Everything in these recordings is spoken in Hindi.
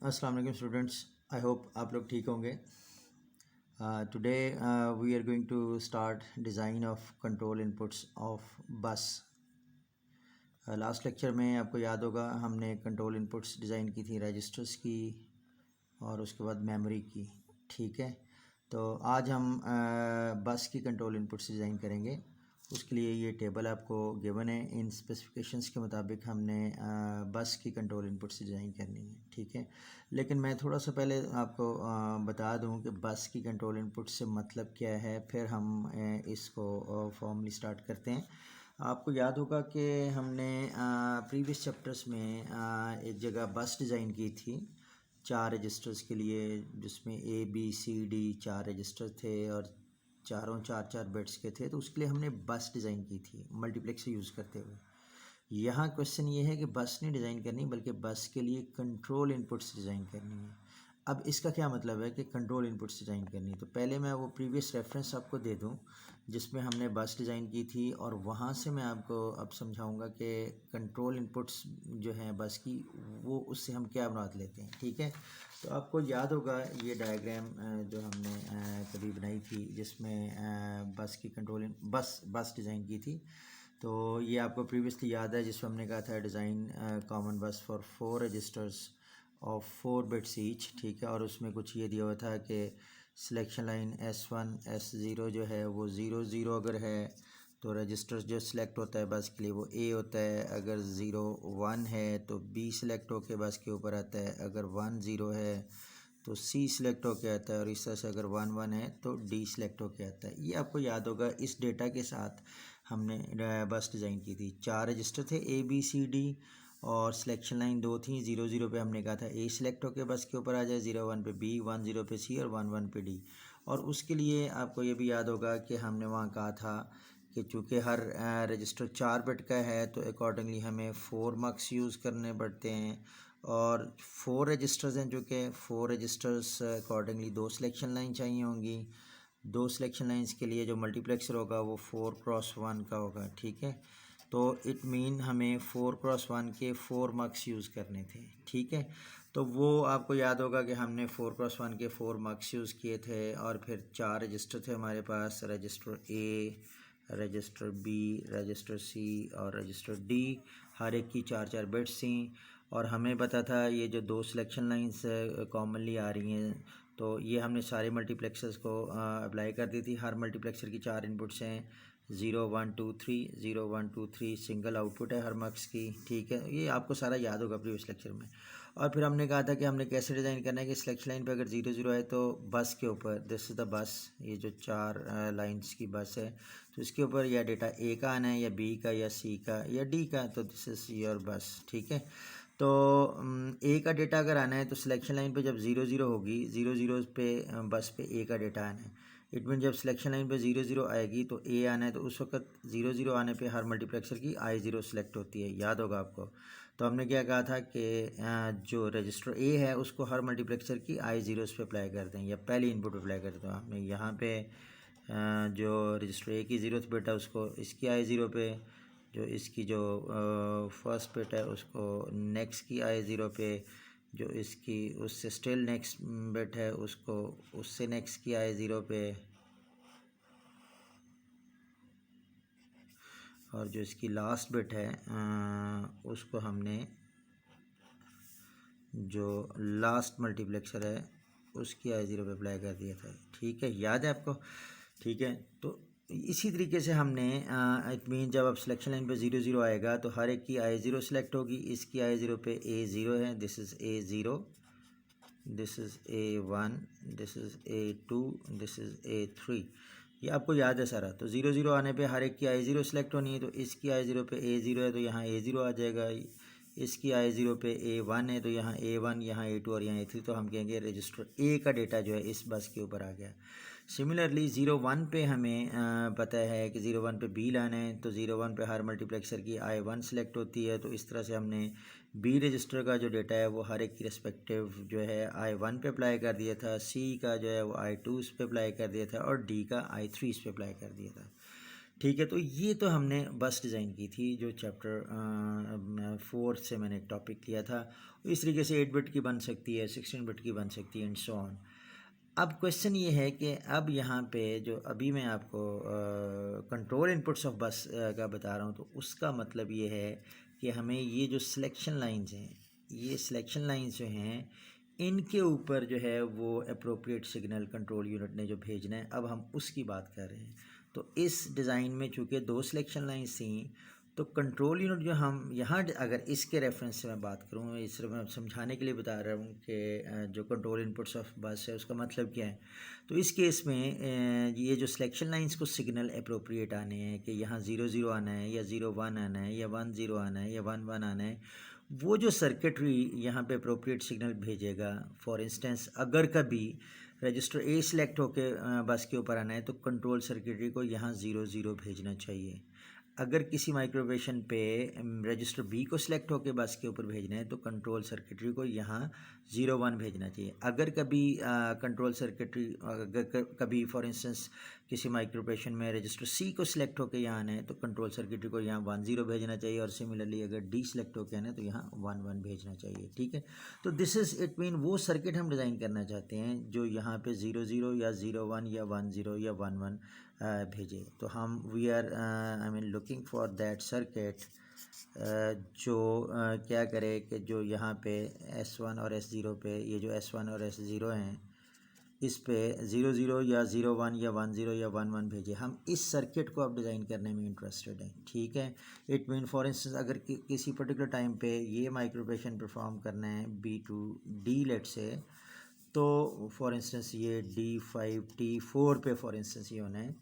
अस्सलाम वालेकुम स्टूडेंट्स, आई होप आप लोग ठीक होंगे। Today we are going to start design of control inputs of bus. Last lecture में आपको याद होगा हमने कंट्रोल इनपुट्स डिज़ाइन की थी रजिस्टर्स की और उसके बाद मेमोरी की। ठीक है, तो आज हम बस की कंट्रोल इनपुट्स डिज़ाइन करेंगे। उसके लिए ये टेबल आपको गिवन है, इन स्पेसिफिकेशंस के मुताबिक हमने बस की कंट्रोल इनपुट्स डिज़ाइन करनी है। ठीक है, लेकिन मैं थोड़ा सा पहले आपको बता दूं कि बस की कंट्रोल इनपुट से मतलब क्या है, फिर हम इसको फॉर्मली स्टार्ट करते हैं। आपको याद होगा कि हमने प्रीवियस चैप्टर्स में एक जगह बस डिज़ाइन की थी 4 रजिस्टर्स के लिए, जिसमें A B C D 4 register थे और चारों 4-4 बिट्स के थे। तो उसके लिए हमने बस डिज़ाइन की थी मल्टीप्लेक्स यूज़ करते हुए। यहाँ क्वेश्चन ये है कि बस नहीं डिज़ाइन करनी बल्कि बस के लिए कंट्रोल इनपुट्स डिज़ाइन करनी है। अब इसका क्या मतलब है कि कंट्रोल इनपुट्स डिज़ाइन करनी है? तो पहले मैं वो प्रीवियस रेफरेंस आपको दे दूं जिसमें हमने बस डिज़ाइन की थी, और वहाँ से मैं आपको अब समझाऊंगा कि कंट्रोल इनपुट्स जो हैं बस की, वो उससे हम क्या मुराद लेते हैं। ठीक है, तो आपको याद होगा ये डायग्राम जो हमने कभी बनाई थी जिसमें बस की कंट्रोल बस डिज़ाइन की थी। तो ये आपको प्रीवियसली याद है जिसमें हमने कहा था design common bus for 4 registers of 4 bits each. ठीक है, और उसमें कुछ ये दिया हुआ था कि सिलेक्शन लाइन S1 S0 जो है वो 0 0 अगर है तो रजिस्टर्स जो सिलेक्ट होता है बस के लिए वो A होता है, अगर 0 1 है तो B सिलेक्ट होकर बस के ऊपर आता है, अगर 1 0 है तो C सिलेक्ट होकर आता है, और इस तरह से अगर 1 1 है तो D सिलेक्ट होकर आता है। ये आपको याद होगा, इस डेटा के साथ हमने बस डिज़ाइन की थी। 4 रजिस्टर थे A B C D और सिलेक्शन लाइन 2 थी। 0 0 पे हमने कहा था A सिलेक्ट होकर बस के ऊपर आ जाए, 0 1 पे B, 1 0 पे C और 1 1 पे D। और उसके लिए आपको ये भी याद होगा कि हमने वहाँ कहा था कि चूँकि हर रजिस्टर 4 बिट का है तो अकॉर्डिंगली हमें 4 मक्स यूज़ करने पड़ते हैं, और 4 रजिस्टर्स हैं चूँकि 4 रजिस्टर्स अकॉर्डिंगली 2 सिलेक्शन लाइन चाहिए होंगी। 2 सिलेक्शन लाइंस के लिए जो मल्टीप्लेक्सर होगा वो 4x1 का होगा। ठीक है, तो इट मीन हमें 4x1 के 4 मक्स यूज़ करने थे। ठीक है, तो वो आपको याद होगा कि हमने 4x1 के 4 मक्स यूज़ किए थे, और फिर 4 रजिस्टर थे हमारे पास, register A, register B, register C और रजिस्टर D। हर एक की 4-4 बिट्स थी, और हमें पता था ये जो 2 सिलेक्शन लाइंस कॉमनली आ रही हैं, तो ये हमने सारे मल्टीप्लेक्सर्स को अप्लाई कर दी थी। हर मल्टीप्लेक्सर की 4 इनपुट्स हैं, 0 1 2 3, 0 1 2 3 सिंगल आउटपुट है हर मक्स की। ठीक है, ये आपको सारा याद होगा प्रीवियस लेक्चर में। और फिर हमने कहा था कि हमने कैसे डिज़ाइन करना है कि सिलेक्शन लाइन पे अगर 0 0 है तो बस के ऊपर, दिस इज़ द बस, ये जो 4 लाइन्स की बस है, तो इसके ऊपर या डेटा A का आना है या B का या C का या D का, तो दिस इज़ योर बस। ठीक है, तो ए का डेटा अगर आना है तो सिलेक्शन लाइन पे जब 0 0 होगी, 0 0 पे बस पे ए का डेटा आना है। इट मीन जब सिलेक्शन लाइन पे 0 0 आएगी तो ए आना है, तो उस वक्त 0 0 आने पे हर मल्टीप्लेक्सर की I0 सेलेक्ट होती है, याद होगा आपको। तो हमने क्या कहा था कि जो रजिस्टर ए है उसको हर मल्टीप्लेक्सर की I0 पे अप्लाई कर दें, या पहली इनपुट अप्लाई कर दें। हमने यहाँ पे जो रजिस्टर ए की 0th बिट है उसको इसकी I0 पे, जो इसकी जो फर्स्ट बिट है उसको नेक्स्ट की I0 पे, जो इसकी उससे स्टिल नेक्स्ट बिट है उसको उससे नेक्स्ट की I0 पे, और जो इसकी लास्ट बिट है उसको हमने जो लास्ट मल्टीप्लेक्सर है उसकी I0 पे अप्लाई कर दिया था। ठीक है, याद है आपको? ठीक है, तो इसी तरीके से हमने इट मीन जब अब सिलेक्शन लाइन पे 0 0 आएगा तो हर एक की I0 सेलेक्ट होगी। इसकी I0 पे A0 है, this is A0, this is A1, this is A2, this is A3। ये आपको याद है सारा। तो 0 0 आने पे हर एक की I0 सेलेक्ट होनी है, तो इसकी I0 पे A0 है तो यहाँ A0 आ जाएगा, इसकी I0 पे A1 है तो यहाँ A1, यहाँ A2 और यहाँ A3। तो हम कहेंगे रजिस्टर A का डेटा जो है इस बस के ऊपर आ गया। सिमिलरली 0 1 पे हमें पता है कि 0 1 पे B लाना है, तो 0 1 पे हर मल्टीप्लेक्सर की I1 सेलेक्ट होती है, तो इस तरह से हमने B रजिस्टर का जो डेटा है वो हर एक की रिस्पेक्टिव जो है I1 पे अप्लाई कर दिया था, C का जो है वो I2 पे अप्लाई कर दिया था, और D का I3 पे अप्लाई कर दिया था। ठीक है। तो ये तो हमने बस डिज़ाइन की थी, जो चैप्टर 4 से मैंने एक टॉपिक लिया था। इस तरीके से 8 बिट की बन सकती है, 16 बिट की बन सकती है, एंड सो ऑन। अब क्वेश्चन ये है कि अब यहाँ पे जो अभी मैं आपको कंट्रोल इनपुट्स ऑफ बस का बता रहा हूँ, तो उसका मतलब ये है कि हमें ये जो सिलेक्शन लाइंस हैं, ये सिलेक्शन लाइंस जो हैं, इनके ऊपर जो है वो अप्रोप्रिएट सिग्नल कंट्रोल यूनिट ने जो भेजना है, अब हम उसकी बात कर रहे हैं। तो इस डिज़ाइन में चूँकि 2 सिलेक्शन लाइंस थी, तो कंट्रोल यूनिट जो हम यहाँ अगर इसके रेफरेंस से मैं बात करूँ, इस सिर्फ मैं समझाने के लिए बता रहा हूँ कि जो कंट्रोल इनपुट्स ऑफ बस है उसका मतलब क्या है। तो इस केस में ये जो सिलेक्शन लाइंस को सिग्नल अप्रोप्रिएट आने हैं कि यहाँ 0 0 आना है, या 0 1 आना है, या 1 0 आना है, या 1 1 आना है, वो जो सर्किटरी यहाँ पे अप्रोप्रिएट सिग्नल भेजेगा। फॉर इंस्टेंस अगर कभी रजिस्टर ए सिलेक्ट होकर बस के ऊपर आना है, तो कंट्रोल सर्किटरी को यहाँ 0 0 भेजना चाहिए। अगर किसी माइक्रोवेशन पे रजिस्टर बी को सिलेक्ट होकर बस के ऊपर भेजना है, तो कंट्रोल सर्किटरी को यहाँ 0 1 भेजना चाहिए। अगर कभी कंट्रोल सर्किटरी कभी फॉर इंस्टेंस किसी माइक्रोवेशन में रजिस्टर सी को सिलेक्ट होकर यहाँ आना है, तो कंट्रोल सर्किटरी को यहाँ 1 0 भेजना चाहिए। और सिमिलरली अगर डी सिलेक्ट होकर आना है, तो यहाँ 1 1 भेजना चाहिए। ठीक है। तो दिस इज़ इट मीन वो सर्किट हम डिज़ाइन करना चाहते हैं जो यहाँ पे 0 0 या 0 1 या 1 0 या 1 1 भेजे। तो हम we are I mean looking for that circuit जो क्या करे कि जो यहाँ पे S1 और S0 पे, ये जो S1 और S0 हैं, इस पे 0 0 या 0 1 या 1 0 या 1 1 भेजे। हम इस सर्किट को अब डिज़ाइन करने में इंटरेस्टेड हैं। ठीक है। इट मीन फॉर इंस्टेंस अगर किसी पर्टिकुलर टाइम पे ये माइक्रोवेशन परफॉर्म करना है B to D लेट से, तो फॉर इंस्टेंस ये D5 T4 पे फॉर इंस्टेंस ये होना है।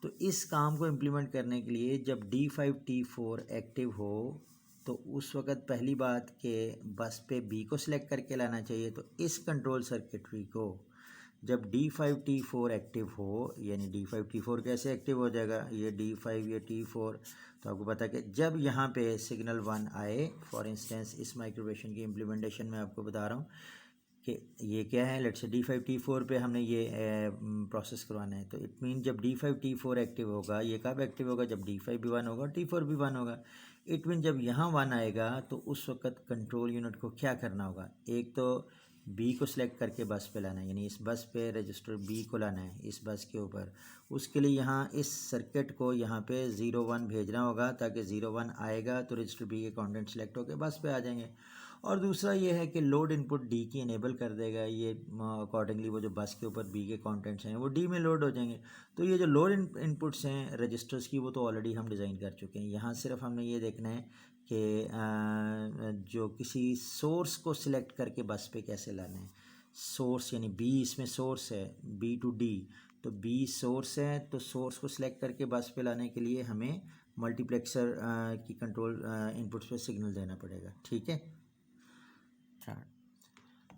तो इस काम को इम्प्लीमेंट करने के लिए जब D5 T4 एक्टिव हो, तो उस वक़्त पहली बात कि बस पे B को सिलेक्ट करके लाना चाहिए। तो इस कंट्रोल सर्किटरी को जब D5 T4 एक्टिव हो, यानी D5 T4 कैसे एक्टिव हो जाएगा, ये D5 ये T4, तो आपको पता है कि जब यहाँ पे सिग्नल 1 आए, फॉर इंस्टेंस इस माइक्रोवेशन की इम्प्लीमेंटेशन में आपको बता रहा हूँ कि ये क्या है, लेट्स से D5 T4 पे हमने ये प्रोसेस करवाना है। तो इट मीन जब D5 T4 एक्टिव होगा, ये कब एक्टिव होगा, जब D5 भी 1 होगा, T4 भी 1 होगा। इट मीन जब यहाँ 1 आएगा, तो उस वक्त कंट्रोल यूनिट को क्या करना होगा, एक तो B को सिलेक्ट करके बस पे लाना है, यानी इस बस पे रजिस्टर B को लाना है इस बस के ऊपर। उसके लिए यहाँ इस सर्किट को यहाँ पे 0 1 भेजना होगा, ताकि 0 1 आएगा तो रजिस्टर B के कंटेंट सेलेक्ट होकर बस पे आ जाएंगे। और दूसरा ये है कि लोड इनपुट डी की इनेबल कर देगा, ये अकॉर्डिंगली वो जो बस के ऊपर बी के कंटेंट्स हैं वो डी में लोड हो जाएंगे। तो ये जो लोड इनपुट्स हैं रजिस्टर्स की, वो तो ऑलरेडी हम डिज़ाइन कर चुके हैं। यहाँ सिर्फ हमने ये देखना है कि जो किसी सोर्स को सिलेक्ट करके बस पे कैसे लाना है। सोर्स यानी बी, इसमें सोर्स है B to D, तो बी सोर्स है, तो सोर्स को सिलेक्ट करके बस पे लाने के लिए हमें मल्टीप्लेक्सर की कंट्रोल इनपुट्स पे सिग्नल देना पड़ेगा। ठीक है।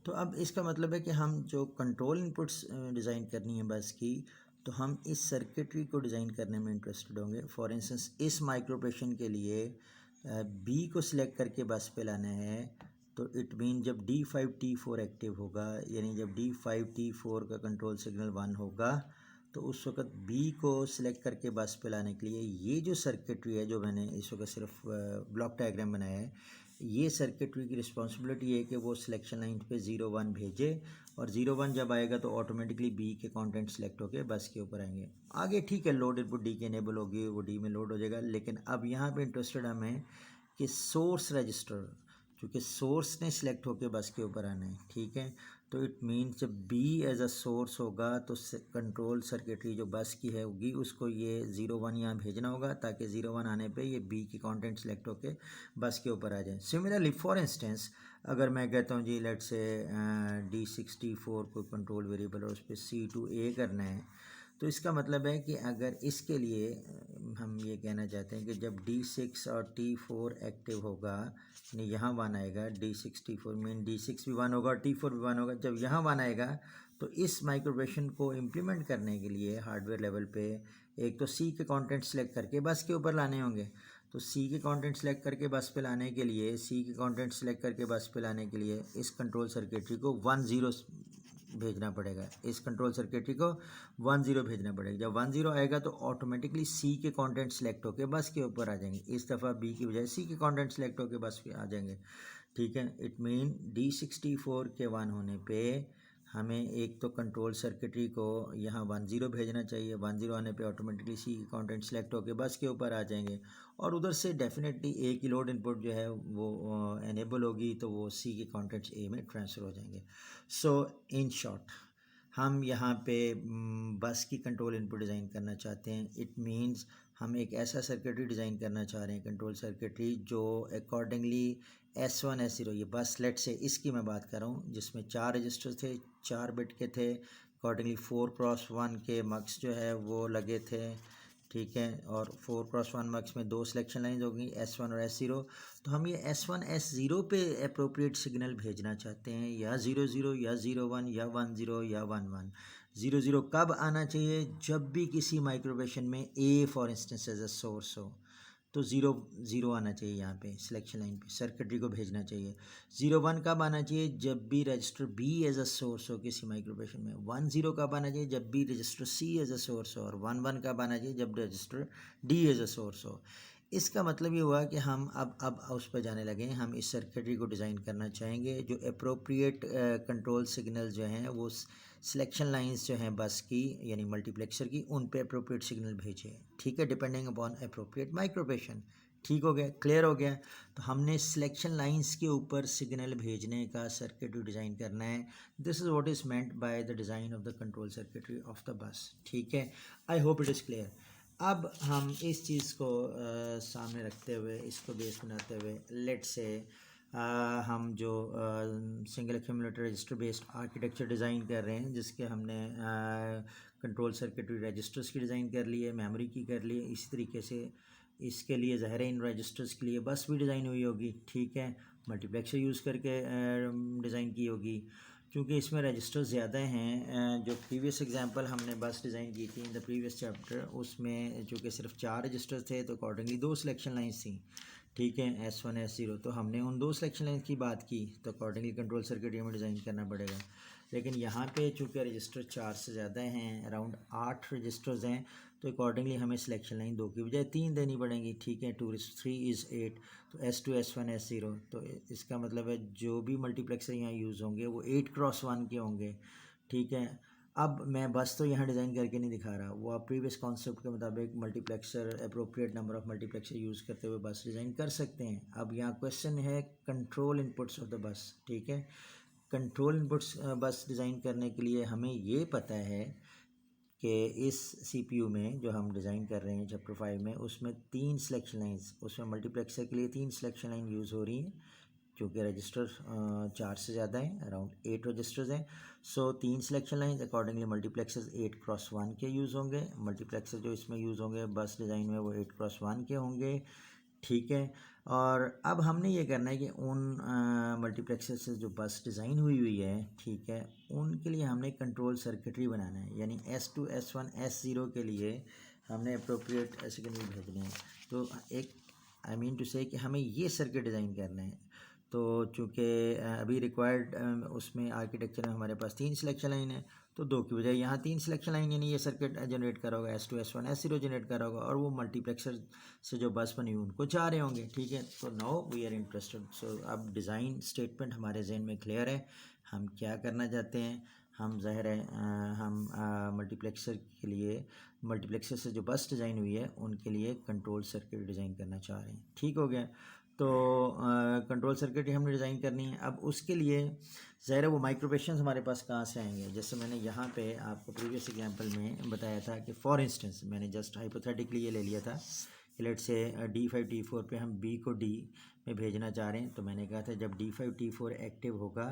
तो अब इसका मतलब है कि हम जो कंट्रोल इनपुट्स डिज़ाइन करनी है बस की, तो हम इस सर्किटरी को डिज़ाइन करने में इंटरेस्टेड होंगे। फॉर इंस्टेंस इस माइक्रोवेशन के लिए बी को सिलेक्ट करके बस पे लाना है, तो इट मीन जब D5 T4 एक्टिव होगा, यानी जब D5 T4 का कंट्रोल सिग्नल 1 होगा, तो उस वक्त बी को सिलेक्ट करके बस पे लाने के लिए ये जो सर्किटरी है, जो मैंने इस वक्त सिर्फ ब्लॉक डायग्राम बनाया है, ये सर्किटरी की रिस्पॉन्सिबिलिटी है कि वो सिलेक्शन लाइन पे 0 1 भेजे, और 0 1 जब आएगा तो ऑटोमेटिकली बी के कंटेंट सेलेक्ट होकर बस के ऊपर आएंगे। आगे ठीक है, लोड इनपुट डी की इनेबल होगी, वो डी में लोड हो जाएगा। लेकिन अब यहाँ पे इंटरेस्टेड हमें कि सोर्स रजिस्टर, क्योंकि सोर्स ने सिलेक्ट होकर बस के ऊपर आना है। ठीक है। तो इट मीन्स जब बी एज अ सोर्स होगा, तो कंट्रोल सर्किटरी जो बस की है होगी, उसको ये 0 1 यहाँ भेजना होगा, ताकि 0 1 आने पे ये बी की कंटेंट सेलेक्ट होकर बस के ऊपर आ जाए। सिमिलरली फॉर इंस्टेंस अगर मैं कहता हूँ जी लेट से D64 को कंट्रोल वेरिएबल और उस पर C to A करना है, तो इसका मतलब है कि अगर इसके लिए हम ये कहना चाहते हैं कि जब D6 और T4 एक्टिव होगा, यानी यहाँ 1 आएगा, D6 T4 मीन D6 भी 1 होगा और T4 भी 1 होगा। जब यहाँ 1 आएगा, तो इस माइक्रोवेशन को इम्प्लीमेंट करने के लिए हार्डवेयर लेवल पे एक तो C के कंटेंट सेलेक्ट करके बस के ऊपर लाने होंगे। तो C के कंटेंट सेलेक्ट करके बस पे लाने के लिए, C के कंटेंट सेलेक्ट करके बस पे लाने के लिए इस कंट्रोल सर्किटरी को 1 0 भेजना पड़ेगा, इस कंट्रोल सर्किटरी को 10 भेजना पड़ेगा। जब 10 आएगा तो ऑटोमेटिकली सी के कंटेंट सेलेक्ट होकर बस के ऊपर आ जाएंगे। इस दफ़ा बी की बजाय सी के कंटेंट सेलेक्ट होकर बस पे आ जाएंगे, ठीक है। इट मीन D64 के 1 होने पे हमें एक तो कंट्रोल सर्किटरी को यहाँ 10 भेजना चाहिए। 10 आने पे ऑटोमेटिकली सी के कंटेंट सेलेक्ट होकर बस के ऊपर आ जाएंगे, और उधर से डेफिनेटली ए की लोड इनपुट जो है वो एनेबल होगी, तो वो सी के कंटेंट्स ए में ट्रांसफ़र हो जाएंगे। सो इन शॉर्ट हम यहाँ पे बस की कंट्रोल इनपुट डिज़ाइन करना चाहते हैं। इट मींस हम एक ऐसा सर्किटरी डिज़ाइन करना चाह रहे हैं, कंट्रोल सर्किटरी, जो अकॉर्डिंगली S1 S0, ये बस लेट से इसकी मैं बात कर रहा हूँ, जिसमें 4 रजिस्टर थे, 4 बिट के थे, अकॉर्डिंगली 4x1 के मक्स जो है वो लगे थे, ठीक है। और 4x1 मक्स में 2 सिलेक्शन लाइन होगी, S1 और S0। तो हम ये S1 S0 पे अप्रोप्रिएट सिग्नल भेजना चाहते हैं, या 00 या 01 या 10 या 11। 00 कब आना चाहिए? जब भी किसी माइक्रोवेशन में A for instance as a source हो, तो 0 आना चाहिए यहाँ पे सिलेक्शन लाइन पे, सर्किटरी को भेजना चाहिए। 01 कब आना चाहिए? जब भी register B as a source हो किसी माइक्रोवेशन में। 10 कब आना चाहिए? जब भी register C as a source हो। और 11 कब आना चाहिए? जब register D as a source हो। इसका मतलब ये हुआ कि हम अब उस पर जाने लगे हैं। हम इस सर्किटरी को डिज़ाइन करना चाहेंगे जो अप्रोप्रिएट कंट्रोल सिग्नल जो हैं वो सिलेक्शन लाइंस जो हैं बस की, यानी मल्टीप्लेक्सर की, उन पे अप्रोप्रिएट सिग्नल भेजे, ठीक है, डिपेंडिंग अपॉन अप्रोप्रिएट माइक्रोवेशन। ठीक हो गया, क्लियर हो गया। तो हमने सिलेक्शन लाइंस के ऊपर सिग्नल भेजने का सर्किटरी डिज़ाइन करना है। This is what is meant by the design of the control circuitry of the bus, ठीक है। I hope it is clear. अब हम इस चीज़ को सामने रखते हुए, इसको बेस बनाते हुए, लेट से हम जो single accumulator register based architecture design कर रहे हैं, जिसके हमने कंट्रोल सर्किटरी रजिस्टर्स की डिज़ाइन कर ली है, मेमोरी की कर ली है, इसी तरीके से इसके लिए ज़ाहिर है इन रजिस्टर्स के लिए बस भी डिज़ाइन हुई होगी, ठीक है। मल्टीप्लेक्सर यूज़ करके डिज़ाइन की होगी। क्योंकि इसमें रजिस्टर्स ज़्यादा हैं, जो प्रीवियस एग्जांपल हमने बस डिज़ाइन की थी इन द प्रीवियस चैप्टर, उसमें चूँकि सिर्फ 4 रजिस्टर्स थे तो अकॉर्डिंगली 2 सिलेक्शन लाइंस थी, ठीक है, S1 S0। तो हमने उन 2 सिलेक्शन लाइंस की बात की, तो अकॉर्डिंगली कंट्रोल सर्किट में डिज़ाइन करना पड़ेगा। लेकिन यहाँ पे चूँकि रजिस्टर 4 से ज़्यादा हैं, अराउंड 8 रजिस्टर्स हैं, तो अकॉर्डिंगली हमें सिलेक्शन लाइन 2 की बजाय 3 देनी पड़ेंगी, ठीक है। 2 3 इज़ 8, तो S2 S1 S0। तो इसका मतलब है जो भी मल्टीप्लेक्सर यहाँ यूज़ होंगे वो 8x1 के होंगे, ठीक है। अब मैं बस तो यहाँ डिज़ाइन करके नहीं दिखा रहा, वो आप प्रीवियस कॉन्सेप्ट के मुताबिक multiplexer, appropriate number of multiplexer use करते हुए बस डिज़ाइन कर सकते हैं। अब यहाँ क्वेश्चन है control inputs of the bus, ठीक है। कंट्रोल इनपुट्स बस डिज़ाइन करने के लिए हमें ये पता है कि इस CPU में जो हम डिज़ाइन कर रहे हैं चैप्टर 5 में, उसमें 3 सिलेक्शन लाइंस, उसमें मल्टीप्लेक्सर के लिए 3 सिलेक्शन लाइन यूज़ हो रही हैं, क्योंकि रजिस्टर 4 से ज़्यादा हैं, अराउंड 8 रजिस्टर्स हैं। सो 3 selection lines, accordingly multiplexers 8x1 के यूज़ होंगे। मल्टीप्लेक्सर जो इसमें यूज़ होंगे बस डिज़ाइन में वो 8x1 के होंगे, ठीक है। और अब हमने ये करना है कि उन मल्टीप्लेक्सर से जो बस डिज़ाइन हुई है, ठीक है, उनके लिए हमने कंट्रोल सर्किटरी बनाना है, यानी S2 S1 S0 के लिए हमने अप्रोप्रिएट सिग्नल भेजने हैं। तो एक आई मीन टू से कि हमें ये सर्किट डिज़ाइन करना है। तो चूँकि अभी रिक्वायर्ड उसमें आर्किटेक्चर में हमारे पास 3 सिलेक्शन लाइन है, तो 2 की बजाय यहाँ 3 सिलेक्शन लाइन, यानी ये सर्किट जनरेट करा होगा, S2 S1 S0 जनरेट करा होगा, और वो मल्टीप्लेक्सर से जो बस बनी हुई उनको चाह रहे होंगे, ठीक है। तो नाउ वी आर इंटरेस्टेड। सो अब डिज़ाइन स्टेटमेंट हमारे जहन में क्लियर है, हम क्या करना चाहते हैं। हम ज़ाहिर है हम मल्टीप्लेक्सर के लिए, मल्टीप्लेक्सर से जो बस डिज़ाइन हुई है उनके लिए कंट्रोल सर्किट डिज़ाइन करना चाह रहे हैं, ठीक हो गया। तो कंट्रोल सर्किट ही हमने डिज़ाइन करनी है। अब उसके लिए ज़ाहिर है वो माइक्रोवेशंस हमारे पास कहाँ से आएंगे। जैसे मैंने यहाँ पे आपको प्रीवियस एग्जांपल में बताया था कि फॉर इंस्टेंस मैंने जस्ट हाइपोथेटिकली ये ले लिया था, लेट से D5 T4 पे हम B को D में भेजना चाह रहे हैं। तो मैंने कहा था जब D5 T4 एक्टिव होगा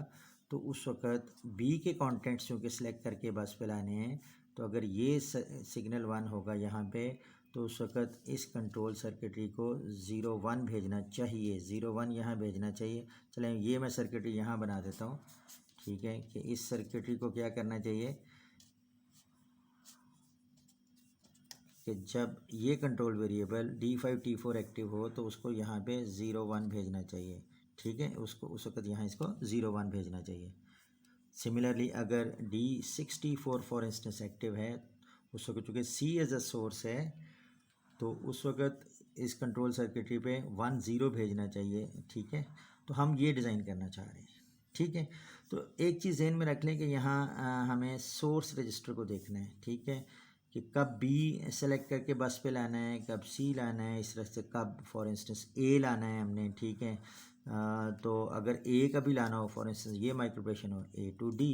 तो उस वक़्त B के कॉन्टेंट्स चूँकि सिलेक्ट करके बस पे लाने हैं, तो अगर ये सिग्नल 1 होगा यहाँ पे, तो उस वक़्त इस कंट्रोल सर्किटरी को 0 1 भेजना चाहिए, 0 1 यहाँ भेजना चाहिए। चलें ये मैं सर्किटरी यहाँ बना देता हूँ, ठीक है, कि इस सर्किटरी को क्या करना चाहिए कि जब ये control variable D5 T4 active हो तो उसको यहाँ पे 0 1 भेजना चाहिए, ठीक है। उसको उस वक़्त यहाँ इसको 0 1 भेजना चाहिए। सिमिलरली अगर D64 फॉर इंस्टेंस एक्टिव है उस वक्त चूँकि C एज अ सोर्स है तो उस वक्त इस कंट्रोल सर्किटरी पे 1 0 भेजना चाहिए, ठीक है। तो हम ये डिज़ाइन करना चाह रहे हैं, ठीक है। तो एक चीज़ ज़हन में रख लें कि यहाँ हमें सोर्स रजिस्टर को देखना है, ठीक है, कि कब B सेलेक्ट करके बस पे लाना है, कब C लाना है, इस तरह से कब फॉर इंस्टेंस A लाना है हमने, ठीक है। तो अगर A का भी लाना हो, फॉर इंस्टेंस ये माइक्रोप्रेशन हो A to D,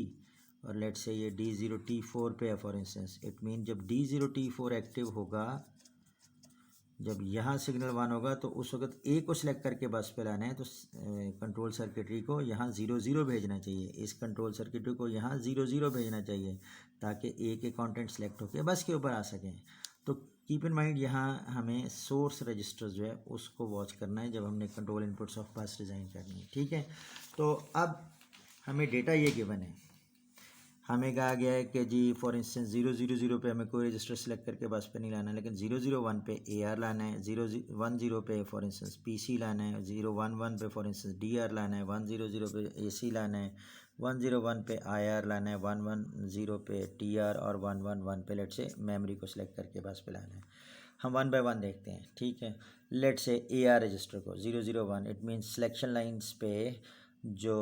और लेट से ये D0T4 पे है फॉर इंस्टेंस, इट मीन जब D0T4 एक्टिव होगा, जब यहाँ सिग्नल 1 होगा तो उस वक्त ए को सिलेक्ट करके बस पे लाना है, तो कंट्रोल सर्किटरी को यहाँ 0 0 भेजना चाहिए, इस कंट्रोल सर्किटरी को यहाँ 0 0 भेजना चाहिए ताकि ए के कंटेंट सेलेक्ट होकर बस के ऊपर आ सकें। तो कीप इन माइंड यहाँ हमें सोर्स रजिस्टर जो है उसको वॉच करना है जब हमने कंट्रोल इनपुट्स ऑफ बस डिज़ाइन करनी है, ठीक है। तो अब हमें डेटा ये गिवन है, हमें कहा गया है कि जी फॉर इंस्टेंस 0 0 0 पे हमें कोई रजिस्टर सेलेक्ट करके बस पे नहीं लाना है, लेकिन 0 0 1 पे AR लाना है, 0 1 0 पे फॉर इंस्टेंस PC लाना है, 0 1 1 पे फॉर इंस्टेंस DR लाना है, 1 0 0 पे AC लाना है, 1 0 1 पे IR लाना है, 1 1 0 पे TR और 1 1 1 पे लेट से मेमोरी को सिलेक्ट करके बस पे लाना है। हम 1 बाय 1 देखते हैं, ठीक है। लेट से AR रजिस्टर को 0 0 1 इट मीन्स सिलेक्शन लाइन्स पे जो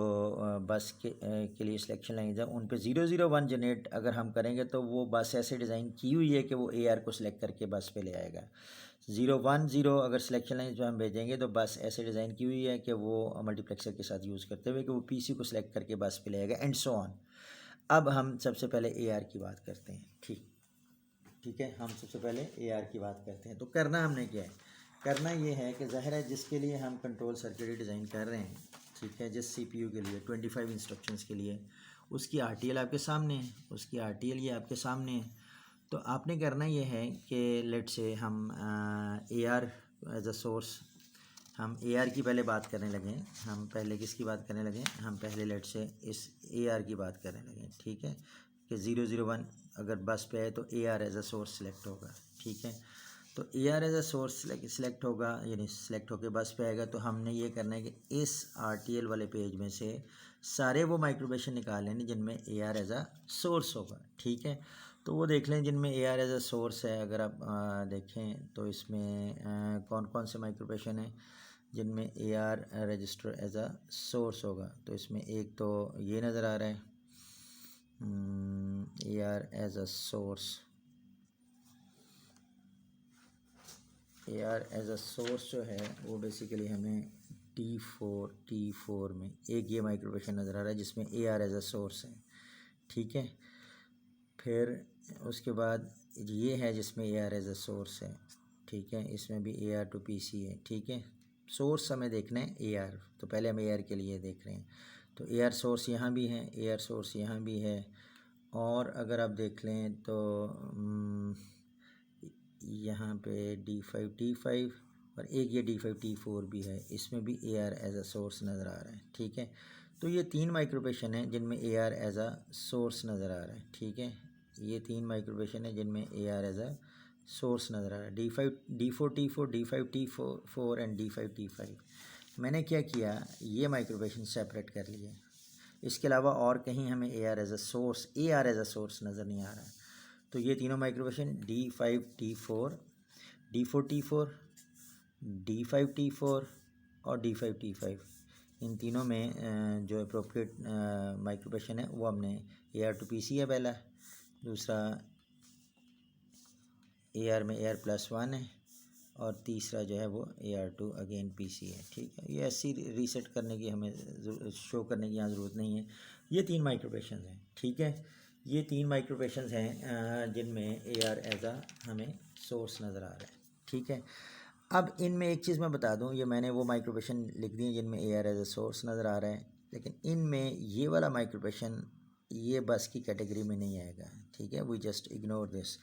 बस के लिए सिलेक्शन लाइन है उन पे 0 0 1 जनरेट अगर हम करेंगे तो वो बस ऐसे डिज़ाइन की हुई है कि वो AR को सिलेक्ट करके बस पे ले आएगा। 0 1 0 अगर सिलेक्शन लाइन जो हम भेजेंगे तो बस ऐसे डिज़ाइन की हुई है कि वो मल्टीप्लेक्सर के साथ यूज़ करते हुए कि वो PC को सिलेक्ट करके बस पे ले आएगा एंड सो ऑन। अब हम सबसे पहले AR की बात करते हैं, ठीक है। हम सबसे पहले AR की बात करते हैं। तो करना हमने क्या है, करना ये है कि ज़ाहिर है जिसके लिए हम कंट्रोल सर्किट डिज़ाइन कर रहे हैं, ठीक है, जिस CPU के लिए 25 इंस्ट्रक्शंस के लिए, उसकी RTL आपके सामने है, उसकी RTL ये आपके सामने है। तो आपने करना ये है कि लेट से हम AR एज अ सोर्स, हम AR की पहले बात करने लगे, हम पहले किसकी बात करने लगे, हम पहले लेट से इस AR की बात करने लगे, ठीक है, कि 0 0 1 अगर बस पे है तो AR as a source select होगा, ठीक है। तो AR as a source select होगा, यानी सिलेक्ट होकर बस पे आएगा। तो हमने ये करना है कि इस RTL वाले पेज में से सारे वो माइक्रोवेशन निकाल लेने जिनमें AR एज अ सोर्स होगा, ठीक है। तो वो देख लें जिनमें AR एज अ सोर्स है। अगर आप देखें तो इसमें कौन कौन से माइक्रोवेशन हैं जिनमें AR register as a source होगा। तो इसमें एक तो ये नज़र आ रहा है AR as a source, AR as a source जो है वो बेसिकली हमें T4 में एक ये माइक्रोवेशन नज़र आ रहा है जिसमें AR एज अ सोर्स है, ठीक है। फिर उसके बाद ये है जिसमें AR एज अ सोर्स है, ठीक है, इसमें भी AR to PC है, ठीक है। सोर्स हमें देखना है AR, तो पहले हम AR के लिए देख रहे हैं। तो AR सोर्स यहाँ भी है, AR सोर्स यहाँ भी है, और अगर आप देख लें तो यहाँ पे D5 और एक ये D5 T4 भी है, इसमें भी AR एज अ सोर्स नज़र आ रहा है, ठीक है। तो ये 3 माइक्रोवेशन हैं जिनमें AR एज अ सोर्स नज़र आ रहा है, ठीक है। ये 3 माइक्रोवेशन है जिनमें AR एज अ सोर्स नज़र आ रहा है, D4T4, D5T4 एंड D5T5। मैंने क्या किया, ये माइक्रोवेशन सेपरेट कर लिए, इसके अलावा और कहीं हमें AR एज अ सोर्स नज़र नहीं आ रहा है। तो ये तीनों माइक्रोवेशन D5T4, D4T4, D5T4 और D5T5, इन तीनों में जो अप्रोप्रिएट माइक्रोवेशन है वो हमने AR to PC है पहला, दूसरा AR में AR+1 है, और तीसरा जो है वो AR to अगेन PC है, ठीक है। ये ऐसी रीसेट करने की हमें शो करने की यहाँ ज़रूरत नहीं है। ये 3 माइक्रोवेशन हैं, ठीक है। ये 3 माइक्रोवेशन हैं जिनमें AR एज अ हमें सोर्स नज़र आ रहा है, ठीक है। अब इनमें एक चीज़ मैं बता दूं, ये मैंने वो माइक्रोवेशन लिख दिए जिनमें AR एज अ सोर्स नज़र आ रहा है, लेकिन इनमें ये वाला माइक्रोवेशन ये बस की कैटेगरी में नहीं आएगा, ठीक है। वी जस्ट इग्नोर दिस,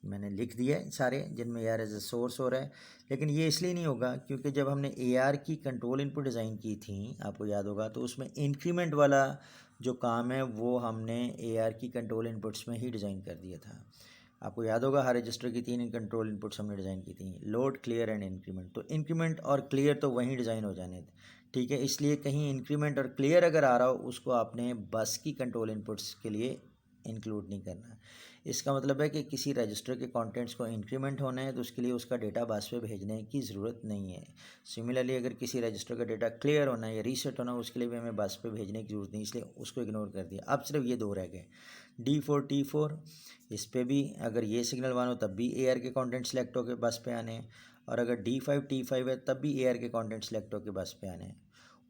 मैंने लिख दिया है सारे जिनमें AR एज अ सोर्स हो रहा है, लेकिन ये इसलिए नहीं होगा क्योंकि जब हमने AR की कंट्रोल इनपुट डिज़ाइन की थी, आपको याद होगा, तो उसमें इंक्रीमेंट वाला जो काम है वो हमने AR की कंट्रोल इनपुट्स में ही डिज़ाइन कर दिया था। आपको याद होगा हर रजिस्टर की 3 कंट्रोल इनपुट्स हमने डिज़ाइन की थी, लोड, क्लियर एंड इंक्रीमेंट। तो इंक्रीमेंट और क्लियर तो वहीं डिज़ाइन हो जाने थे, ठीक है। इसलिए कहीं इंक्रीमेंट और क्लियर अगर आ रहा हो उसको आपने बस की कंट्रोल इनपुट्स के लिए इंक्लूड नहीं करना। इसका मतलब है कि किसी रजिस्टर के कंटेंट्स को इंक्रीमेंट होना है तो उसके लिए उसका डेटा बस पे भेजने की ज़रूरत नहीं है। सिमिलरली अगर किसी रजिस्टर का डेटा क्लियर होना है या रीसेट होना है उसके लिए भी हमें बस पे भेजने की ज़रूरत नहीं, इसलिए उसको इग्नोर कर दिया। अब सिर्फ ये दो रह गए, D4 T4। इस पर भी अगर ये सिग्नल 1 हो तब भी AR के कॉन्टेंट सेलेक्ट होकर बस पे आने हैं, और अगर D5 T5 है तब भी AR के कॉन्टेंट सेलेक्ट होकर बस पे आने हैं।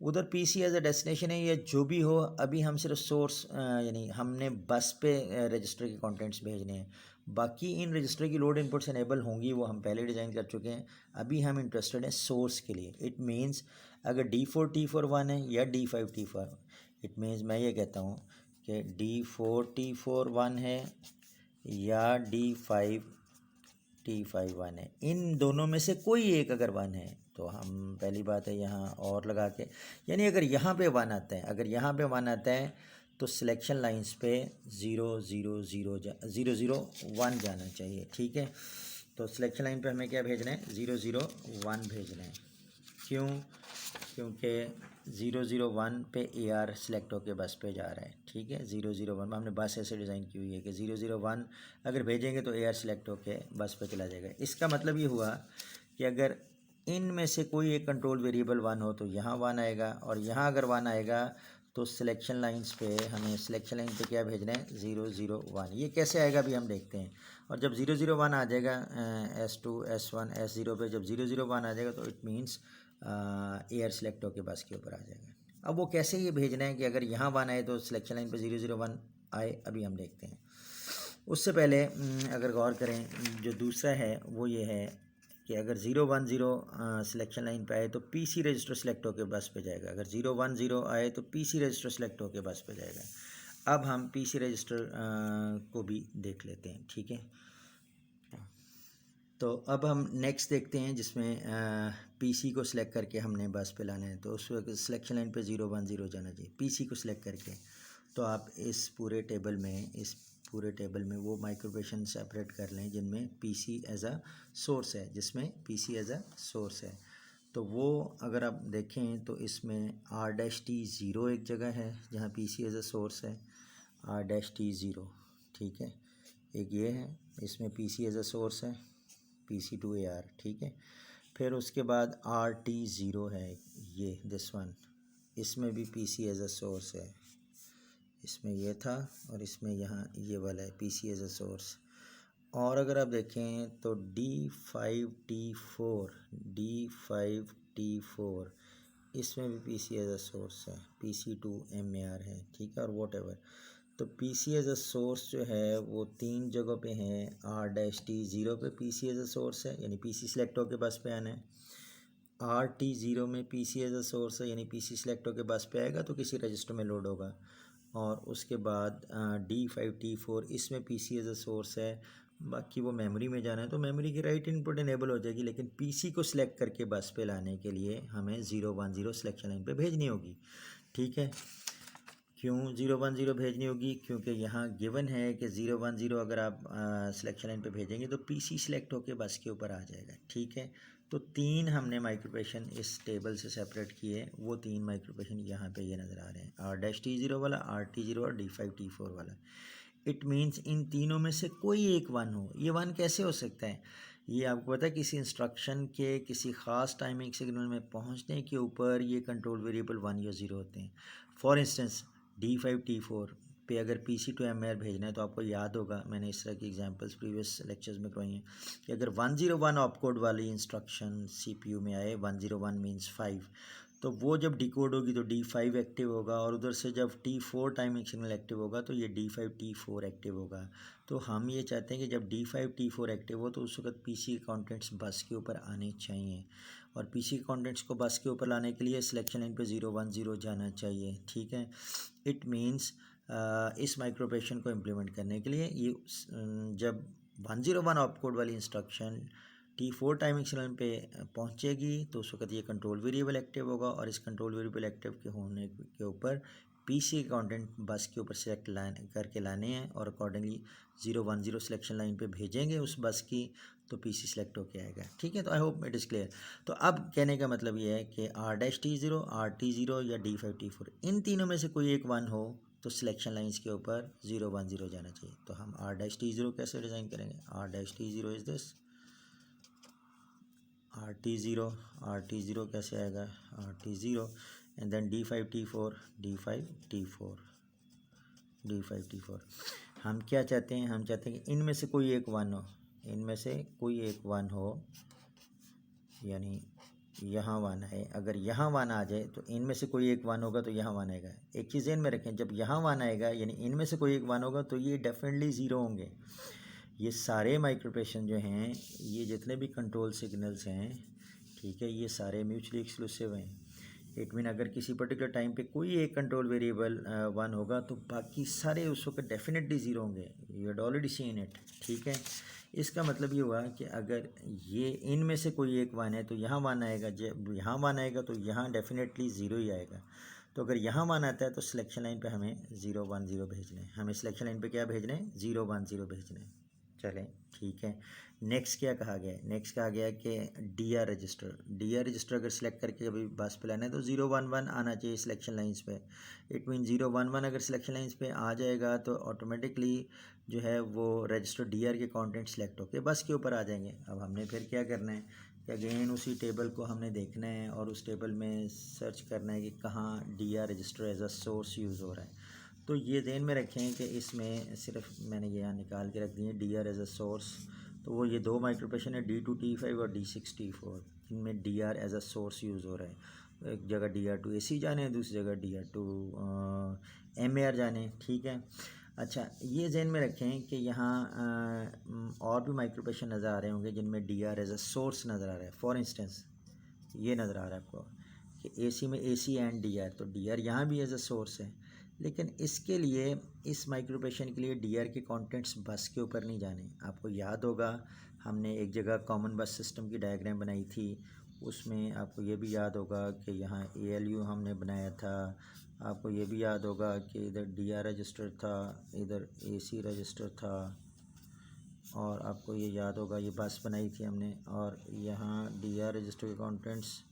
उधर PC एज अ डेस्टिनेशन है या जो भी हो, अभी हम सिर्फ सोर्स यानी हमने बस पे रजिस्टर के कंटेंट्स भेजने हैं। बाकी इन रजिस्टर की लोड इनपुट्स इनेबल होंगी, वो हम पहले डिज़ाइन कर चुके हैं। अभी हम इंटरेस्टेड हैं सोर्स के लिए। इट मीन्स अगर D4 T4 1 है या D5 T4, इट मीन्स मैं ये कहता हूँ कि D4 T4 1 है या D5 T5 1 है, इन दोनों में से कोई एक अगर 1 है तो हम पहली बात है यहाँ और लगा के, यानी अगर यहाँ पे 1 आता है, अगर यहाँ पे 1 आता है तो सिलेक्शन लाइंस पे 0 0 0 0 0 1 जाना चाहिए। ठीक है, तो सिलेक्शन लाइन पे हमें क्या भेजना है, 0 0 1 भेजना है। क्यों? क्योंकि 0 0 1 पे AR सेलेक्ट होकर बस पे जा रहा है। ठीक है, 0 0 1 हमने बस ऐसे डिज़ाइन की हुई है कि 0 0 1 अगर भेजेंगे तो AR सेलेक्ट होकर बस पे चला जाएगा। इसका मतलब ये हुआ कि अगर इन में से कोई एक कंट्रोल वेरिएबल 1 हो तो यहाँ 1 आएगा, और यहाँ अगर 1 आएगा तो सिलेक्शन लाइंस पे हमें सिलेक्शन लाइन पे क्या भेजना है, 0 0 1। ये कैसे आएगा अभी हम देखते हैं। और जब 0 0 1 आ जाएगा S2 S1 S0 पे, जब 0 0 1 आ जाएगा तो इट मीन्स AR सेलेक्ट होकर बस के ऊपर आ जाएगा। अब वो कैसे ये भेजना है कि अगर यहाँ 1 आए तो सिलेक्शन लाइन पे 0 0 1 आए, अभी हम देखते हैं। उससे पहले अगर गौर करें, जो दूसरा है वो ये है कि अगर 0 1 0 सिलेक्शन लाइन पे आए तो PC रजिस्टर सेलेक्ट होकर बस पे जाएगा। अगर 0 1 0 आए तो PC रजिस्टर सेलेक्ट होकर बस पे जाएगा। अब हम PC रजिस्टर को भी देख लेते हैं। ठीक है, तो अब हम नेक्स्ट देखते हैं जिसमें PC को सिलेक्ट करके हमने बस पे लाना है। तो उस वक्त सिलेक्शन लाइन पे 0 1 0 जाना चाहिए PC को सिलेक्ट करके। तो आप इस पूरे टेबल में वो माइक्रोवेशन सेपरेट कर लें जिनमें PC एज अ सोर्स है, जिसमें PC एज अ सोर्स है। तो वो अगर आप देखें तो इसमें R-T0 एक जगह है जहाँ PC एज अ सोर्स है, R-T0। ठीक है, एक ये है, इसमें PC एज अ सोर्स है, PC to AR। ठीक है, फिर उसके बाद RT0 है, ये दिस वन, इसमें भी PC एज अ सोर्स है। इसमें ये था और इसमें यहाँ ये वाला है PC एज अ सोर्स। और अगर आप देखें तो D5 T4 इसमें भी PC एज अ सोर्स है, PC to MAR है। ठीक है, और वॉट एवर। तो PC एज अ सोर्स जो है वो 3 जगहों पे है। R-T0 पे PC एज अ सोर्स है, यानी PC सेलेक्ट होकर बस पे आना है। R-T0 में PC एज अ सोर्स है, यानी PC सेलेक्ट होकर बस पे आएगा तो किसी रजिस्टर में लोड होगा। और उसके बाद D5 T4 इसमें PC एज अ सोर्स है, बाकी वो मेमोरी में जाना है तो मेमोरी की राइट इनपुट इनेबल हो जाएगी, लेकिन PC को सिलेक्ट करके बस पे लाने के लिए हमें 0 1 0 सिलेक्शन लाइन पे भेजनी होगी। ठीक है, क्यों 0 1 0 भेजनी होगी? क्योंकि यहाँ गिवन है कि 0 1 0 अगर आप सिलेक्शन लाइन पे भेजेंगे तो PC सिलेक्ट होकर बस के ऊपर आ जाएगा। ठीक है, तो 3 हमने माइक्रोपेशन इस टेबल से सेपरेट किए, वो 3 माइक्रोपेशन यहाँ पे ये नज़र आ रहे हैं, R-T0 वाला, R-T0 और D5 T4 वाला। इट मीन्स इन तीनों में से कोई एक 1 हो। ये 1 कैसे हो सकता है? ये आपको पता है किसी इंस्ट्रक्शन के किसी ख़ास टाइमिंग सिग्नल में पहुँचने के ऊपर ये कंट्रोल वेरिएबल 1 या 0 होते हैं। फॉर इंस्टेंस D5 T4 पे अगर PC to MAR भेजना है तो आपको याद होगा, मैंने इस तरह की एग्जांपल्स प्रीवियस लेक्चर्स में करवाई हैं कि अगर 101 ऑपकोड वाली इंस्ट्रक्शन CPU में आए, 101 मीन्स 5, तो वो जब डिकोड होगी तो D5 एक्टिव होगा, और उधर से जब T4 टाइमिंग सिग्नल एक्टिव होगा तो ये D5 T4 एक्टिव होगा। तो हम ये चाहते हैं कि जब D5 T4 एक्टिव हो तो उस वक्त PC के कॉन्टेंट्स बस के ऊपर आने चाहिए, और PC के कॉन्टेंट्स को बस के ऊपर लाने के लिए सिलेक्शन लाइन पे 0 1 0 जाना चाहिए। ठीक है, इट मीन्स इस माइक्रोपेशन को इम्प्लीमेंट करने के लिए ये जब 101 ऑपकोड वाली इंस्ट्रक्शन T4 टाइमिंग सिग्नल पे पहुंचेगी तो उस वक्त ये कंट्रोल वेरिएबल एक्टिव होगा, और इस कंट्रोल वेरिएबल एक्टिव के होने के ऊपर PC के कंटेंट बस के ऊपर सेलेक्ट करके लाने हैं, और अकॉर्डिंगली 0 1 0 सिलेक्शन लाइन पे भेजेंगे उस बस की, तो PC सिलेक्ट होके आएगा। ठीक है, तो I hope it is clear. तो अब कहने का मतलब ये है कि R-T0, R-T0 या D5T4 इन तीनों में से कोई एक 1 हो तो सिलेक्शन लाइंस के ऊपर 0 1 0 जाना चाहिए। तो हम R-T0 कैसे डिज़ाइन करेंगे? R-T0 इज़ दिस R-T0 कैसे आएगा? R-T0 एंड देन D5T4 हम क्या चाहते हैं? हम चाहते हैं कि इनमें से कोई एक 1 हो, इनमें से कोई एक 1 हो, यानी यहाँ 1 है। अगर यहाँ 1 आ जाए तो इनमें से कोई एक 1 होगा तो यहाँ 1 आएगा। एक चीज़ ध्यान में रखें, जब यहाँ 1 आएगा यानी इनमें से कोई एक 1 होगा तो ये डेफिनेटली 0 होंगे। ये सारे माइक्रोप्रेशन जो हैं, ये जितने भी कंट्रोल सिग्नल्स हैं, ठीक है, ये सारे म्यूचुअली एक्सक्लूसिव हैं। इट मीन अगर किसी पर्टिकुलर टाइम पे कोई एक कंट्रोल वेरिएबल 1 होगा तो बाकी सारे उस वक्त डेफिनेटली 0 होंगे। You had already seen it. ठीक है, इसका मतलब ये हुआ कि अगर ये इनमें से कोई एक 1 है तो यहाँ 1 आएगा, जब यहाँ 1 आएगा तो यहाँ डेफिनेटली 0 ही आएगा। तो अगर यहाँ 1 आता है तो सिलेक्शन लाइन पे हमें 0 1 0 भेजना है। हमें सिलेक्शन लाइन पे क्या भेजना है? 0 1 0 भेजना है। चलें, ठीक है। नेक्स्ट क्या कहा गया है? नेक्स्ट कहा गया है कि डी आर रजिस्टर अगर सेलेक्ट करके कभी बस पे लाना है तो 0 1 1 आना चाहिए सिलेक्शन लाइंस पे। इट मीन 0 1 1 अगर सिलेक्शन लाइंस पे आ जाएगा तो ऑटोमेटिकली जो है वो रजिस्टर डी आर के कंटेंट सेलेक्ट होकर बस के ऊपर आ जाएंगे। अब हमने फिर क्या करना है कि अगेन उसी टेबल को हमने देखना है और उस टेबल में सर्च करना है कि कहाँ D R register as a source use हो रहा है। तो ये ध्यान में रखें कि इसमें सिर्फ मैंने ये यहाँ निकाल के रख दिए D R as a source. तो वो ये दो माइक्रोप्रेशन है D2T5 और D6T4, इनमें D R as a source use हो रहा है। एक जगह DR2AC जाने, दूसरी जगह DR2MAR जाने। ठीक है, अच्छा ये जहन में रखें कि यहाँ और भी माइक्रोप्रेशन नज़र आ रहे होंगे जिनमें D R as a source नज़र आ रहा है। फॉर इंस्टेंस ये नज़र आ रहा है आपको कि AC में AC एंड DR, तो DR यहाँ भी एज अ सोर्स है। लेकिन इसके लिए, इस माइक्रोप्रेशन के लिए DR के कंटेंट्स बस के ऊपर नहीं जाने। आपको याद होगा हमने एक जगह कॉमन बस सिस्टम की डायग्राम बनाई थी, उसमें आपको ये भी याद होगा कि यहाँ ALU हमने बनाया था। आपको ये भी याद होगा कि इधर DR रजिस्टर था, इधर AC रजिस्टर था, और आपको ये याद होगा ये बस बनाई थी हमने, और यहाँ DR रजिस्टर के कंटेंट्स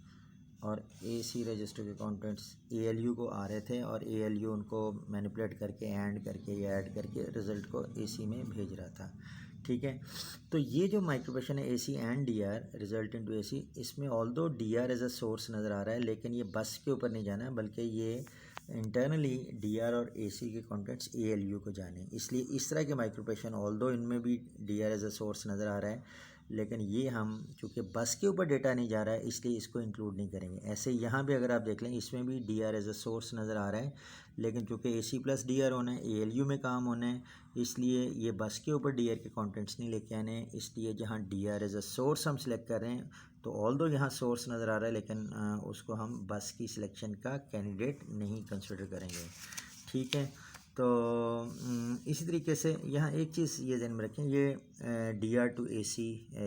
और AC रजिस्टर के कंटेंट्स ALU को आ रहे थे और ALU उनको मैनिपुलेट करके ऐड करके रिज़ल्ट को AC में भेज रहा था। ठीक है, तो ये जो माइक्रोप्रेशन है AC and DR result into AC, इसमें although DR as a source नज़र आ रहा है, लेकिन ये बस के ऊपर नहीं जाना है, बल्कि ये इंटरनली DR और AC के कंटेंट्स ALU को जाने। इसलिए इस तरह के माइक्रोप्रेशन ऑल्दो इनमें भी DR एज अ सोर्स नज़र आ रहा है, लेकिन ये हम चूँकि बस के ऊपर डेटा नहीं जा रहा है इसलिए इसको इंक्लूड नहीं करेंगे। ऐसे यहाँ भी अगर आप देख लें इसमें भी DR एज अ सोर्स नज़र आ रहा है, लेकिन चूँकि AC प्लस DR होना है, ALU में काम होना है, इसलिए ये बस के ऊपर DR के कंटेंट्स नहीं लेके आने हैं। इसलिए जहाँ DR एज अ सोर्स हम सिलेक्ट कर रहे हैं तो ऑल्दो यहाँ सोर्स नज़र आ रहा है, लेकिन उसको हम बस की सिलेक्शन का कैंडिडेट नहीं कंसिडर करेंगे। ठीक है, तो इसी तरीके से यहाँ एक चीज़ ये ध्यान में रखें, ये DR2AC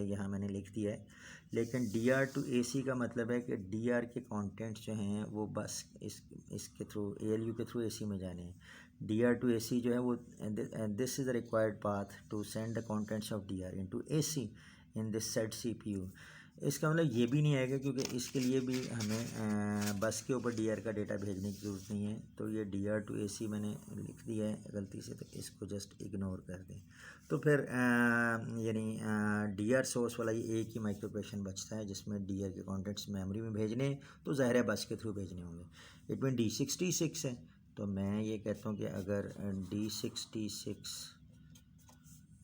यहाँ मैंने लिख दिया है, लेकिन DR2AC का मतलब है कि DR के कंटेंट्स जो हैं वो बस इसके थ्रू ALU के थ्रू AC में जाने हैं। DR2AC जो है वो this is the required path to send the contents of DR into AC in this set CPU। इसका मतलब ये भी नहीं आएगा क्योंकि इसके लिए भी हमें बस के ऊपर DR का डेटा भेजने की ज़रूरत नहीं है। तो ये DR2AC मैंने लिख दिया है गलती से, तो इसको जस्ट इग्नोर कर दें। तो फिर यानी DR सोर्स वाला ये एक ही माइक्रोप्रेशन बचता है जिसमें DR के कंटेंट्स मेमोरी में भेजने, तो ज़ाहिर है बस के थ्रू भेजने होंगे। इट मीन D6T6 है, तो मैं ये कहता हूँ कि अगर D6T6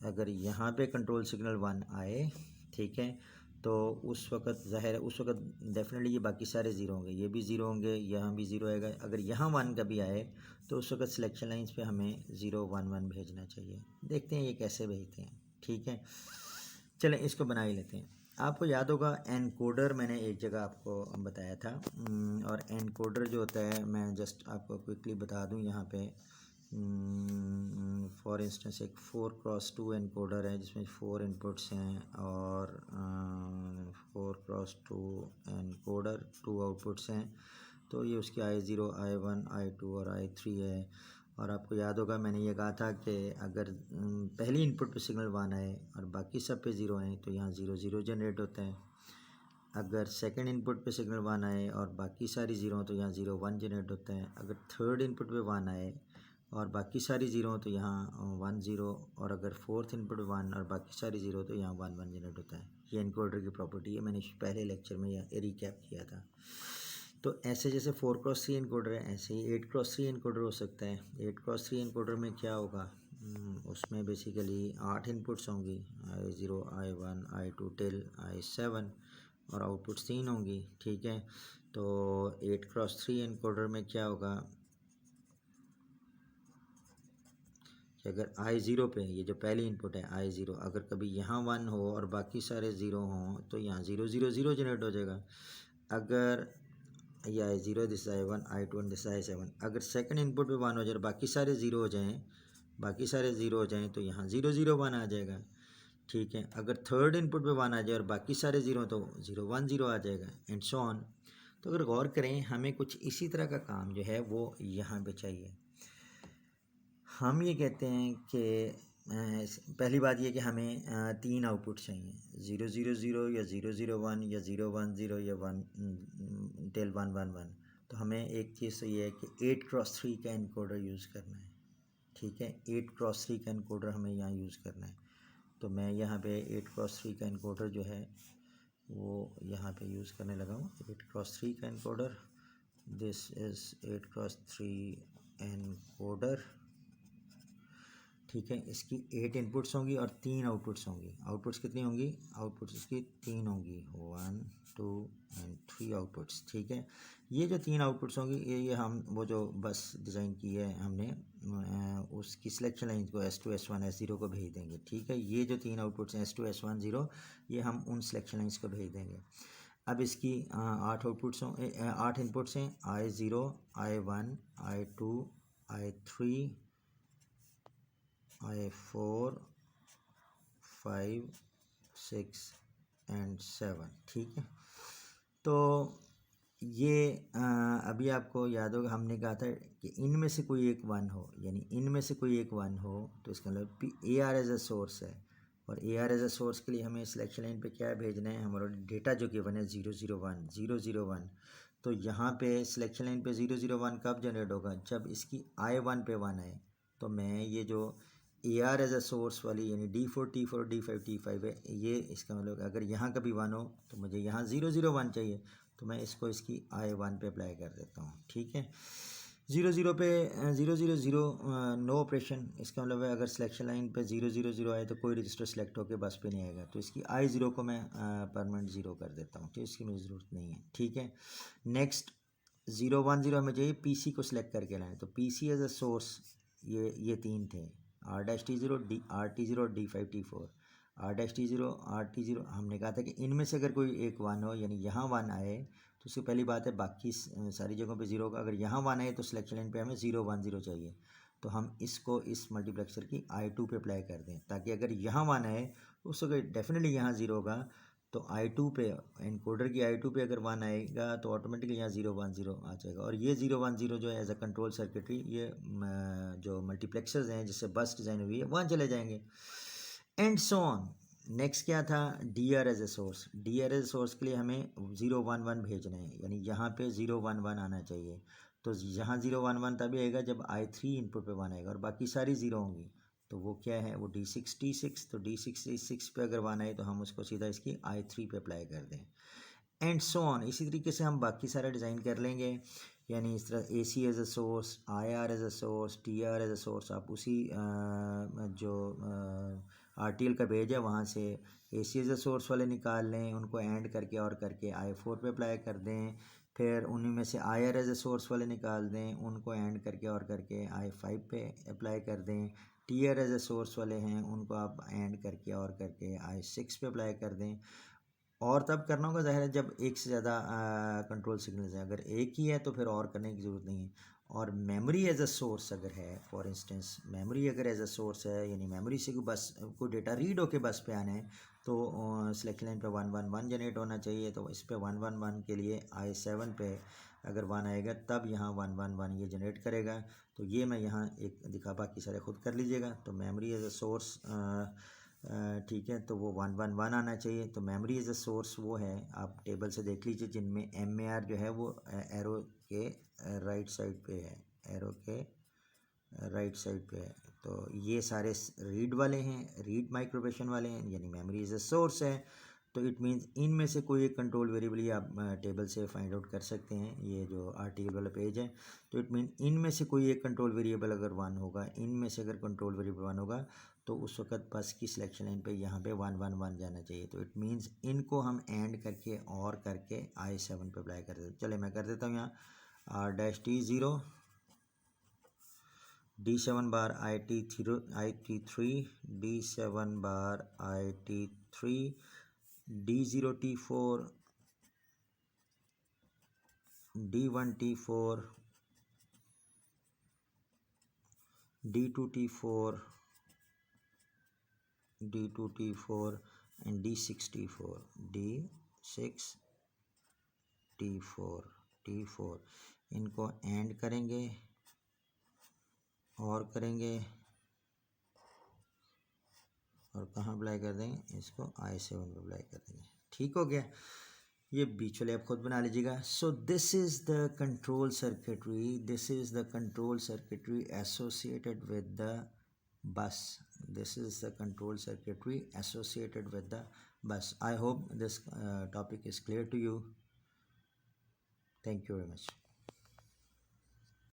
अगर यहाँ पे कंट्रोल सिग्नल 1 आए, ठीक है, तो उस वक्त ज़ाहिर है उस वक्त डेफिनेटली ये बाकी सारे ज़ीरो होंगे, ये भी ज़ीरो होंगे, यहाँ भी ज़ीरो आएगा। अगर यहाँ 1 का भी आए तो उस वक्त सिलेक्शन लाइंस पे हमें 0 1 1 भेजना चाहिए। देखते हैं ये कैसे भेजते हैं। ठीक है, चलें इसको बना ही लेते हैं। आपको याद होगा एनकोडर मैंने एक जगह आपको बताया था, और एनकोडर जो होता है मैं जस्ट आपको क्विकली बता दूं यहाँ पे। फॉर इंस्टेंस एक 4x2 एनकोडर है जिसमें 4 इनपुट्स हैं और 4x2 एनकोडर 2 आउटपुट्स हैं। तो ये उसके I0 I1 I2 और I3 है, और आपको याद होगा मैंने ये कहा था कि अगर पहली इनपुट पे सिग्नल 1 आए और बाकी सब पे 0 आए तो यहाँ 0 0 जनरेट होता है। अगर सेकंड इनपुट पे सिग्नल 1 आए और बाकी सारी 0 तो यहाँ 0 1 जनरेट होता है। अगर थर्ड इनपुट पे 1 आए और बाकी सारी 0 तो यहाँ 1 0, और अगर फोर्थ इनपुट 1 और बाकी सारी 0 तो यहाँ 1 1 जनरेट होता है। ये एनकोडर की प्रॉपर्टी है, मैंने पहले लेक्चर में यह रिकैप किया था। तो ऐसे जैसे 4x3 एनकोडर है ऐसे ही 8x3 एनकोडर हो सकता है। 8x3 एनकोडर में क्या होगा, उसमें बेसिकली 8 इनपुट्स होंगी, I0 I1 I2 till I7, और आउटपुट्स 3 होंगी। ठीक है, तो 8x3 एनकोडर में क्या होगा कि अगर I0 पे, ये जो पहली इनपुट है I0, अगर कभी यहाँ 1 हो और बाकी सारे 0 हों तो यहाँ 0 0 0 जनरेट हो जाएगा। अगर ये I0 this I1 I2 and this I7, अगर सेकंड इनपुट पे 1 हो जाए और बाकी सारे 0 हो जाएं, बाकी सारे 0 हो जाएं तो यहाँ 0 0 1 आ जाएगा। ठीक है, अगर थर्ड इनपुट पे 1 आ जाए और बाकी सारे 0 तो 0 1 0 आ जाएगा, एंड सो ऑन। तो अगर गौर करें, हमें कुछ इसी तरह का काम जो है वो यहाँ पे चाहिए। हम ये कहते हैं कि पहली बात ये कि हमें 3 आउटपुट चाहिए, 0 0 0 या 0 0 1 या 0 1 0 या 1 टिल 1 1 1। तो हमें एक चीज़ तो ये है कि 8x3 का एनकोडर यूज़ करना है। ठीक है, 8x3 का एनकोडर हमें यहाँ यूज़ करना है। तो मैं यहाँ पे 8x3 का एनकोडर जो है वो यहाँ पे यूज़ करने लगा हूँ। 8x3 का encoder, this is 8x3 encoder. ठीक है, इसकी 8 इनपुट्स होंगी और 3 आउटपुट्स होंगी। आउटपुट्स कितनी होंगी, आउटपुट्स इसकी 3 होंगी, 1 2 एंड 3 आउटपुट्स। ठीक है, ये जो 3 आउटपुट्स होंगी ये हम वो जो बस डिज़ाइन की है हमने, उसकी सिलेक्शन लाइन को S2 S1 S0 को भेज देंगे। ठीक है, ये जो 3 आउटपुट्स हैं S2 S1 0, ये हम उन सिलेक्शन लाइन्स को भेज देंगे। अब इसकी 8 आउटपुट्स हों, 8 इनपुट्स हैं, I0 I1 I2 I3 I4 5 6 and 7। ठीक है, तो ये अभी आपको याद होगा हमने कहा था कि इनमें से कोई एक 1 हो, यानी इनमें से कोई एक 1 हो तो इसका मतलब AR एज अ सोर्स है। और AR एज अ सोर्स के लिए हमें सिलेक्शन लाइन पे क्या भेजना है, हमारा डेटा जो गिवन है 0 0 1 0 0 1। तो यहाँ पे सिलेक्शन लाइन पे 0 0 1 कब जनरेट होगा, जब इसकी I1 पे 1 आए। तो मैं ये जो AR एज अ सोर्स वाली यानी D4 T4 D5 T5 है, ये इसका मतलब अगर यहाँ कभी 1 हो तो मुझे यहाँ 0 0 1 चाहिए, तो मैं इसको इसकी I1 पे अप्लाई कर देता हूँ। ठीक है, 0 0 पे 0 0 0 नो ऑपरेशन, इसका मतलब है अगर सिलेक्शन लाइन पे 0 0 0 आए तो कोई रजिस्टर सेलेक्ट होकर बस पे नहीं आएगा, तो इसकी I0 को मैं परमानेंट 0 कर देता हूँ, तो इसकी मुझे ज़रूरत नहीं है। ठीक है, नेक्स्ट 0 1 0 हमें चाहिए PC को सिलेक्ट करके लाएँ, तो PC एज अ सोर्स ये 3 थे, R'T0 RT0 और D5 T4। R'T0 RT0 हमने कहा था कि इनमें से अगर कोई एक 1 हो, यानी यहाँ 1 आए तो उसकी पहली बात है बाकी सारी जगहों पे 0 होगा। अगर यहाँ 1 आए तो सिलेक्शन लाइन पे हमें 0 1 0 चाहिए, तो हम इसको इस मल्टीप्लेक्सर की I2 पे अप्लाई कर दें, ताकि अगर यहाँ 1 आए तो उस वक्त डेफिनेटली यहाँ 0 होगा। तो I2 पे, एनकोडर की I2 पे अगर 1 आएगा तो ऑटोमेटिकली यहाँ 0 1 0 आ जाएगा। और ये 0 1 0 जो है एज अ कंट्रोल सर्किटरी, ये जो मल्टीप्लेक्सर्स हैं जिससे बस डिज़ाइन हुई है वहाँ चले जाएंगे, एंड सो ऑन। नेक्स्ट क्या था, DR as a source. DR as a source के लिए हमें 0 1 1 भेजना है, यानी यहाँ पे 0 1 1 आना चाहिए। तो यहाँ 0 1 1 तभी आएगा जब I3 इनपुट पे 1 आएगा और बाकी सारी 0 होंगी, तो वो क्या है, वो D6 T6। तो D6 T6 पे अगर 1 आए तो हम उसको सीधा इसकी I3 पे अप्लाई कर दें, एंड सो ऑन। इसी तरीके से हम बाकी सारा डिज़ाइन कर लेंगे, यानी इस तरह AC as a source, IR as a source, TR as a source, आप उसी जो RTL का पेज है वहाँ से AC एज अ सोर्स वाले निकाल लें, उनको एंड करके और करके I4 पे अप्लाई कर दें। फिर उन्हीं में से IR एज अ सोर्स वाले निकाल दें, उनको एंड करके और करके I5 पे अप्लाई कर दें। TR एज अ सोर्स वाले हैं, उनको आप एंड करके और करके I6 पे अप्लाई कर दें। और तब करना होगा, ज़ाहिर है जब एक से ज़्यादा कंट्रोल सिग्नल्स हैं। अगर एक ही है तो फिर और करने की ज़रूरत नहीं है। और मेमोरी एज अ सोर्स अगर है, फॉर इंस्टेंस मेमोरी अगर एज अ सोर्स है, यानी मेमोरी से कोई डेटा रीड होके बस पे आना है, तो सिलेक्शन लाइन पे 1 1 1 जनरेट होना चाहिए। तो इस पे 1 1 1 के लिए I7 पे अगर 1 आएगा तब यहाँ 111 ये जनरेट करेगा। तो ये मैं यहाँ एक दिखा, बाकी सारे खुद कर लीजिएगा। तो मेमोरी एज अ सोर्स, ठीक है, तो वो 111 आना चाहिए। तो मेमोरी एज अ सोर्स वो है, आप टेबल से देख लीजिए, जिनमें MAR जो है वो एरो के राइट साइड पे है, एरो के राइट साइड पे है। तो ये सारे रीड वाले हैं, रीड माइक्रोवेशन वाले हैं, यानी मेमोरी एज अ सोर्स है। तो इट मीन्स इनमें से कोई एक कंट्रोल वेरिएबल ही आप टेबल से फाइंड आउट कर सकते हैं, ये जो आर्टिकल वाला पेज है। तो इट मीन इनमें से कोई एक कंट्रोल वेरिएबल अगर 1 होगा, इनमें से अगर कंट्रोल वेरिएबल 1 होगा, तो उस वक्त बस की सिलेक्शन लाइन पे यहाँ पे 111 जाना चाहिए। तो इट मीन्स इनको हम एंड करके और करके I7 पे अप्लाई कर देते हैं। चले मैं कर देता हूँ यहाँ R-T0 D7 bar IT3 D7 bar IT3 D0T4 D1T4 D2T4 D2T4 and D6T4 T4 इनको एंड करेंगे और करेंगे और कहाँ अप्लाई कर देंगे, इसको I7 पे अप्लाई कर देंगे। ठीक हो गया, ये बीच वाले आप खुद बना लीजिएगा। So this is the control circuitry, this is the control circuitry associated with the bus. This is the control circuitry associated with the bus. I hope this topic is clear to you. Thank you very much.